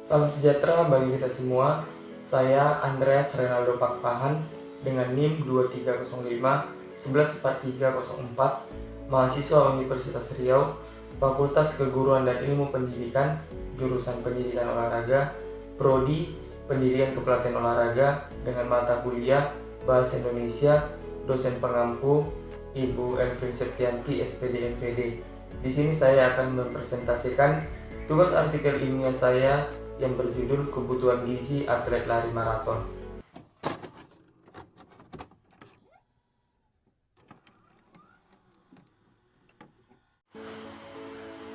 Salam sejahtera bagi kita semua. Saya Andreas Renaldo Pakpahan dengan NIM 2305 114304, mahasiswa Universitas Riau, Fakultas Keguruan dan Ilmu Pendidikan, jurusan Pendidikan Olahraga, Prodi Pendidikan Kepelatihan Olahraga dengan mata kuliah Bahasa Indonesia, dosen pengampu Ibu Elvin Septianti, SPD MPD. Di sini saya akan mempresentasikan tugas artikel ilmiah saya yang berjudul Kebutuhan Gizi Atlet Lari Maraton.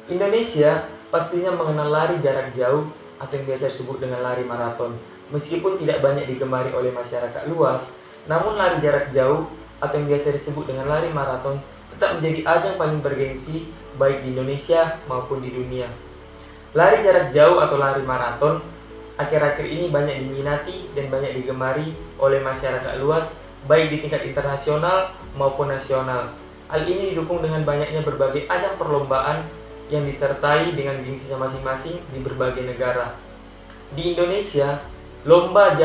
Indonesia pastinya mengenal lari jarak jauh atau yang biasa disebut dengan lari maraton. Meskipun tidak banyak digemari oleh masyarakat luas, namun lari jarak jauh atau yang biasa disebut dengan lari maraton tetap menjadi ajang paling bergengsi baik di Indonesia maupun di dunia. Lari jarak jauh atau lari maraton akhir-akhir ini banyak diminati dan banyak digemari oleh masyarakat luas baik di tingkat internasional maupun nasional. Hal ini didukung dengan banyaknya berbagai ajang perlombaan yang disertai dengan gengsinya masing-masing di berbagai negara. Di Indonesia, lomba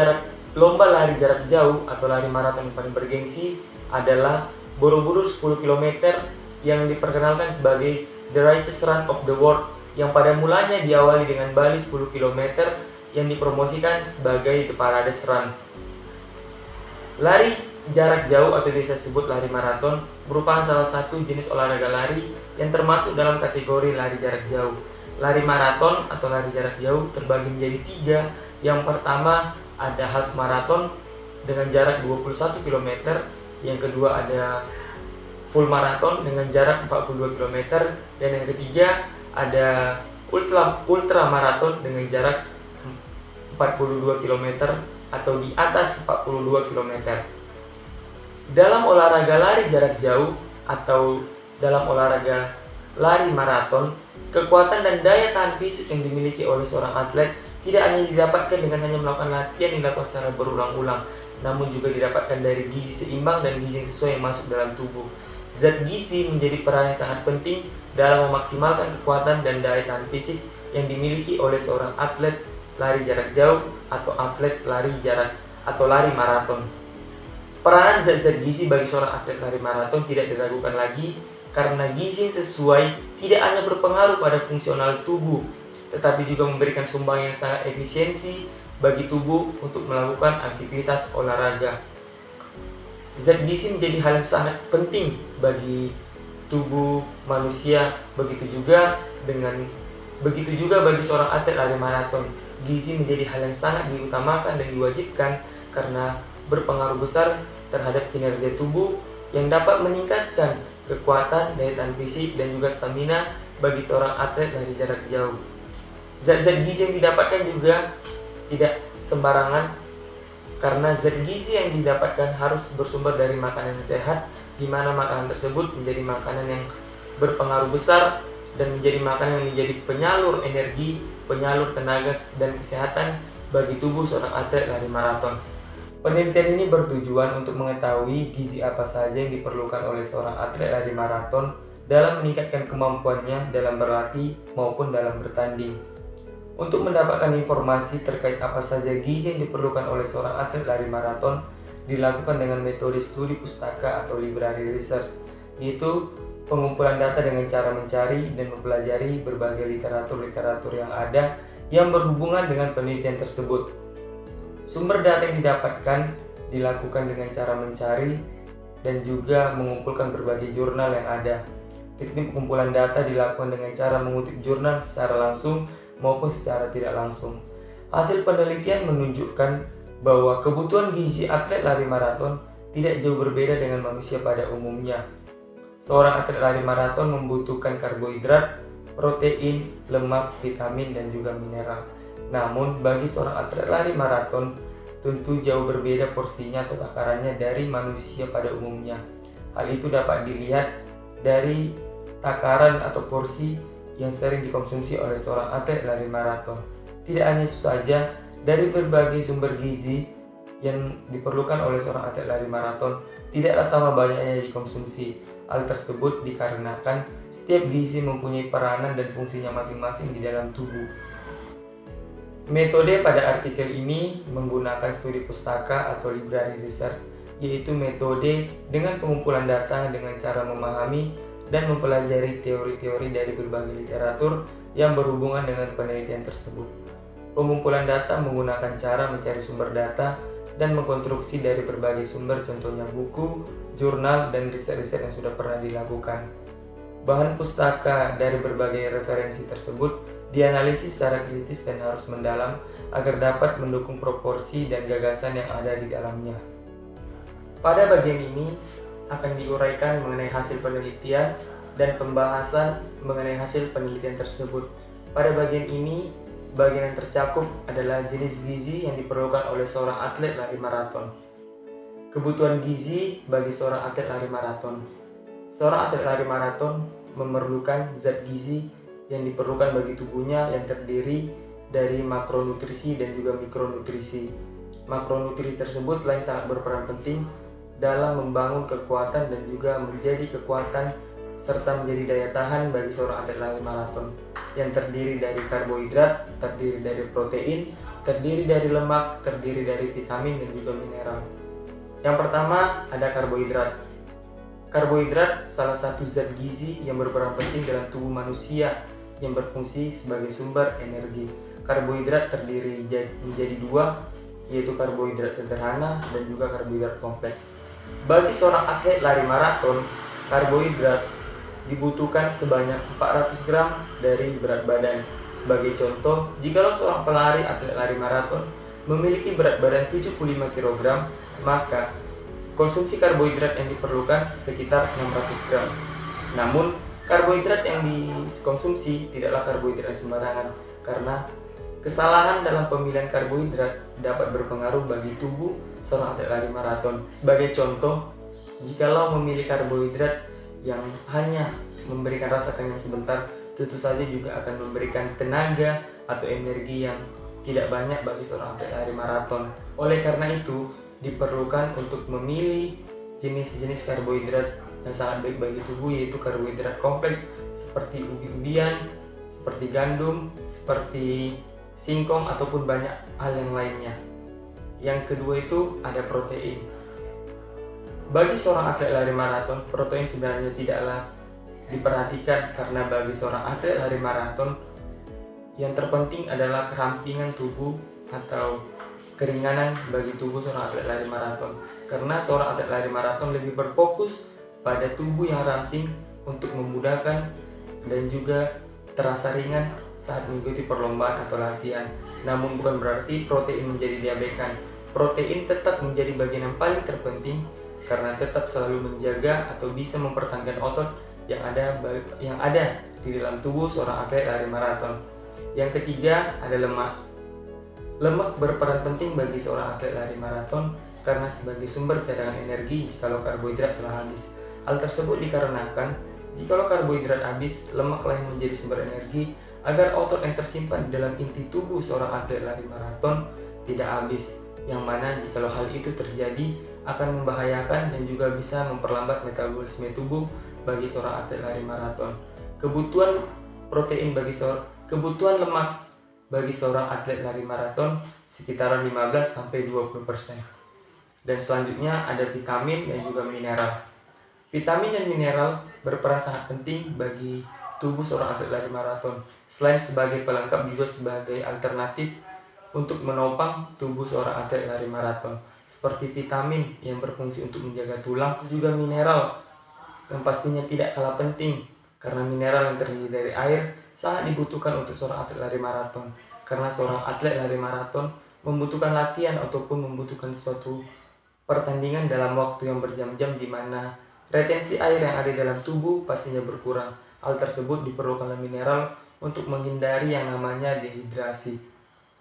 lari jarak jauh atau lari maraton yang paling bergengsi adalah Borobudur 10 km yang diperkenalkan sebagai The Richest Run of the World, yang pada mulanya diawali dengan Bali 10 km yang dipromosikan sebagai The Parades Run. Lari jarak jauh atau biasa disebut lari maraton merupakan salah satu jenis olahraga lari yang termasuk dalam kategori lari jarak jauh. Lari maraton atau lari jarak jauh terbagi menjadi 3. Yang pertama ada half marathon dengan jarak 21 km, yang kedua ada full marathon dengan jarak 42 km, dan yang ketiga ada ultra marathon dengan jarak 42 km atau di atas 42 km. Dalam olahraga lari jarak jauh atau dalam olahraga lari maraton, kekuatan dan daya tahan fisik yang dimiliki oleh seorang atlet tidak hanya didapatkan dengan hanya melakukan latihan yang dilakukan secara berulang-ulang, namun juga didapatkan dari gizi seimbang dan gizi yang sesuai yang masuk dalam tubuh. Zat gizi menjadi peran yang sangat penting dalam memaksimalkan kekuatan dan daya tahan fisik yang dimiliki oleh seorang atlet lari jarak jauh atau atlet lari jarak atau lari maraton. Peranan zat-zat gizi bagi seorang atlet lari maraton tidak diragukan lagi, karena gizi yang sesuai tidak hanya berpengaruh pada fungsional tubuh, tetapi juga memberikan sumbang yang sangat efisiensi bagi tubuh untuk melakukan aktivitas olahraga. Zat gizi menjadi hal yang sangat penting bagi tubuh manusia, begitu juga bagi seorang atlet lari maraton. Gizi menjadi hal yang sangat diutamakan dan diwajibkan karena berpengaruh besar terhadap kinerja tubuh yang dapat meningkatkan kekuatan, daya tahan fisik, dan juga stamina bagi seorang atlet lari jarak jauh. Zat-zat gizi yang didapatkan juga tidak sembarangan, karena zat gizi yang didapatkan harus bersumber dari makanan yang sehat, di mana makanan tersebut menjadi makanan yang berpengaruh besar dan menjadi makanan yang menjadi penyalur energi, penyalur tenaga dan kesehatan bagi tubuh seorang atlet lari maraton. Penelitian ini bertujuan untuk mengetahui gizi apa saja yang diperlukan oleh seorang atlet lari maraton dalam meningkatkan kemampuannya dalam berlatih maupun dalam bertanding. Untuk mendapatkan informasi terkait apa saja gizi yang diperlukan oleh seorang atlet lari maraton dilakukan dengan metode studi pustaka atau library research, yaitu pengumpulan data dengan cara mencari dan mempelajari berbagai literatur yang ada yang berhubungan dengan penelitian tersebut. Sumber data yang didapatkan dilakukan dengan cara mencari dan juga mengumpulkan berbagai jurnal yang ada. Teknik pengumpulan data dilakukan dengan cara mengutip jurnal secara langsung maupun secara tidak langsung. Hasil penelitian menunjukkan bahwa kebutuhan gizi atlet lari maraton tidak jauh berbeda dengan manusia pada umumnya. Seorang atlet lari maraton membutuhkan karbohidrat, protein, lemak, vitamin, dan juga mineral. Namun bagi seorang atlet lari maraton tentu jauh berbeda porsinya atau takarannya dari manusia pada umumnya. Hal itu dapat dilihat dari takaran atau porsi yang sering dikonsumsi oleh seorang atlet lari maraton. Tidak hanya itu saja, dari berbagai sumber gizi yang diperlukan oleh seorang atlet lari maraton tidaklah sama banyaknya yang dikonsumsi. Hal tersebut dikarenakan setiap gizi mempunyai peranan dan fungsinya masing-masing di dalam tubuh. Metode pada artikel ini menggunakan studi pustaka atau library research, yaitu metode dengan pengumpulan data dengan cara memahami dan mempelajari teori-teori dari berbagai literatur yang berhubungan dengan penelitian tersebut. Pengumpulan data menggunakan cara mencari sumber data dan mengkonstruksi dari berbagai sumber, contohnya buku, jurnal, dan riset-riset yang sudah pernah dilakukan. Bahan pustaka dari berbagai referensi tersebut dianalisis secara kritis dan harus mendalam agar dapat mendukung proporsi dan gagasan yang ada di dalamnya. Pada bagian ini akan diuraikan mengenai hasil penelitian dan pembahasan mengenai hasil penelitian tersebut. Pada bagian ini, bagian yang tercakup adalah jenis gizi yang diperlukan oleh seorang atlet lari maraton. Kebutuhan gizi bagi seorang atlet lari maraton. Seorang atlet lari maraton memerlukan zat gizi yang diperlukan bagi tubuhnya yang terdiri dari makronutrisi dan juga mikronutrisi. Makronutrisi tersebut lain sangat berperan penting dalam membangun kekuatan dan juga menjadi kekuatan serta menjadi daya tahan bagi seorang atlet lari maraton yang terdiri dari karbohidrat, terdiri dari protein, terdiri dari lemak, terdiri dari vitamin dan juga mineral. Yang pertama ada karbohidrat. Karbohidrat salah satu zat gizi yang berperan penting dalam tubuh manusia yang berfungsi sebagai sumber energi. Karbohidrat terdiri menjadi dua, yaitu karbohidrat sederhana dan juga karbohidrat kompleks. Bagi seorang atlet lari maraton, karbohidrat dibutuhkan sebanyak 400 gram dari berat badan. Sebagai contoh, jika seorang pelari atlet lari maraton memiliki berat badan 75 kg, maka konsumsi karbohidrat yang diperlukan sekitar 600 gram. Namun, karbohidrat yang dikonsumsi tidaklah karbohidrat sembarangan, karena kesalahan dalam pemilihan karbohidrat dapat berpengaruh bagi tubuh seorang atlet lari maraton. Sebagai contoh, jikalau memilih karbohidrat yang hanya memberikan rasa kenyang sebentar, tentu saja juga akan memberikan tenaga atau energi yang tidak banyak bagi seorang atlet lari maraton. Oleh karena itu, diperlukan untuk memilih jenis-jenis karbohidrat yang sangat baik bagi tubuh, yaitu karbohidrat kompleks seperti ubi-ubian, seperti gandum, seperti singkong, ataupun banyak hal yang lainnya. Yang kedua itu ada protein. Bagi seorang atlet lari maraton, protein sebenarnya tidaklah diperhatikan, karena bagi seorang atlet lari maraton yang terpenting adalah kerampingan tubuh atau keringanan bagi tubuh seorang atlet lari maraton, karena seorang atlet lari maraton lebih berfokus pada tubuh yang ramping untuk memudahkan dan juga terasa ringan saat mengikuti perlombaan atau latihan. Namun bukan berarti protein menjadi diabaikan. Protein tetap menjadi bagian yang paling terpenting karena tetap selalu menjaga atau bisa mempertahankan otot yang ada di dalam tubuh seorang atlet lari maraton. Yang ketiga ada lemak. Lemak berperan penting bagi seorang atlet lari maraton karena sebagai sumber cadangan energi jikalau karbohidrat telah habis. Hal tersebut dikarenakan jikalau karbohidrat habis, lemaklah yang menjadi sumber energi agar otot yang tersimpan di dalam inti tubuh seorang atlet lari maraton tidak habis, yang mana jikalau hal itu terjadi akan membahayakan dan juga bisa memperlambat metabolisme tubuh bagi seorang atlet lari maraton. Kebutuhan lemak bagi seorang atlet lari maraton sekitar 15-20%. Dan selanjutnya ada vitamin dan juga mineral. Vitamin dan mineral berperan sangat penting bagi tubuh seorang atlet lari maraton. Selain sebagai pelengkap, juga sebagai alternatif untuk menopang tubuh seorang atlet lari maraton. Seperti vitamin yang berfungsi untuk menjaga tulang, juga mineral yang pastinya tidak kalah penting, karena mineral yang terdiri dari air sangat dibutuhkan untuk seorang atlet lari maraton, karena seorang atlet lari maraton membutuhkan latihan ataupun membutuhkan suatu pertandingan dalam waktu yang berjam-jam, di mana retensi air yang ada dalam tubuh pastinya berkurang. Hal tersebut diperlukan mineral untuk menghindari yang namanya dehidrasi.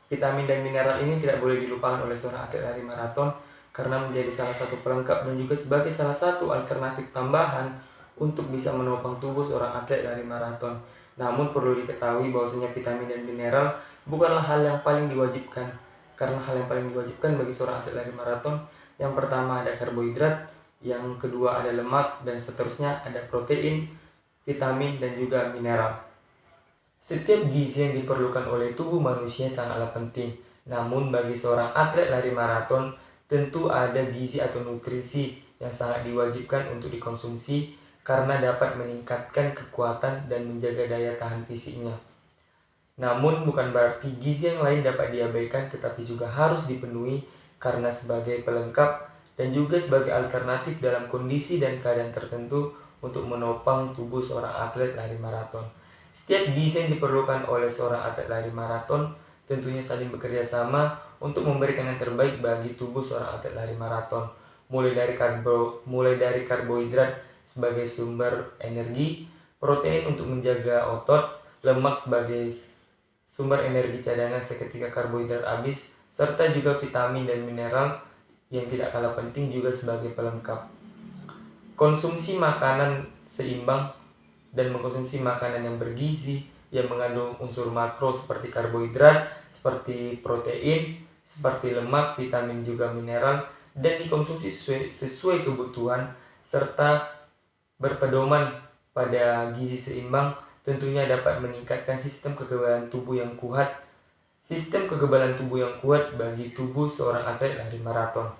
Vitamin dan mineral ini tidak boleh dilupakan oleh seorang atlet lari maraton karena menjadi salah satu pelengkap dan juga sebagai salah satu alternatif tambahan untuk bisa menopang tubuh seorang atlet lari maraton. Namun perlu diketahui bahwasanya vitamin dan mineral bukanlah hal yang paling diwajibkan, karena hal yang paling diwajibkan bagi seorang atlet lari maraton yang pertama ada karbohidrat, yang kedua ada lemak, dan seterusnya ada protein, vitamin, dan juga mineral. Setiap gizi yang diperlukan oleh tubuh manusia sangatlah penting. Namun bagi seorang atlet lari maraton, tentu ada gizi atau nutrisi yang sangat diwajibkan untuk dikonsumsi karena dapat meningkatkan kekuatan dan menjaga daya tahan fisiknya. Namun bukan berarti gizi yang lain dapat diabaikan, tetapi juga harus dipenuhi karena sebagai pelengkap dan juga sebagai alternatif dalam kondisi dan keadaan tertentu untuk menopang tubuh seorang atlet lari maraton. Setiap gizi yang diperlukan oleh seorang atlet lari maraton tentunya saling bekerja sama untuk memberikan yang terbaik bagi tubuh seorang atlet lari maraton. Mulai dari karbohidrat sebagai sumber energi, protein untuk menjaga otot, lemak sebagai sumber energi cadangan seketika karbohidrat habis, serta juga vitamin dan mineral yang tidak kalah penting juga sebagai pelengkap. Konsumsi makanan seimbang dan mengkonsumsi makanan yang bergizi yang mengandung unsur makro seperti karbohidrat, seperti protein, seperti lemak, vitamin juga mineral, dan dikonsumsi sesuai kebutuhan serta berpedoman pada gizi seimbang tentunya dapat meningkatkan sistem kekebalan tubuh yang kuat. Sistem kekebalan tubuh yang kuat bagi tubuh seorang atlet lari maraton.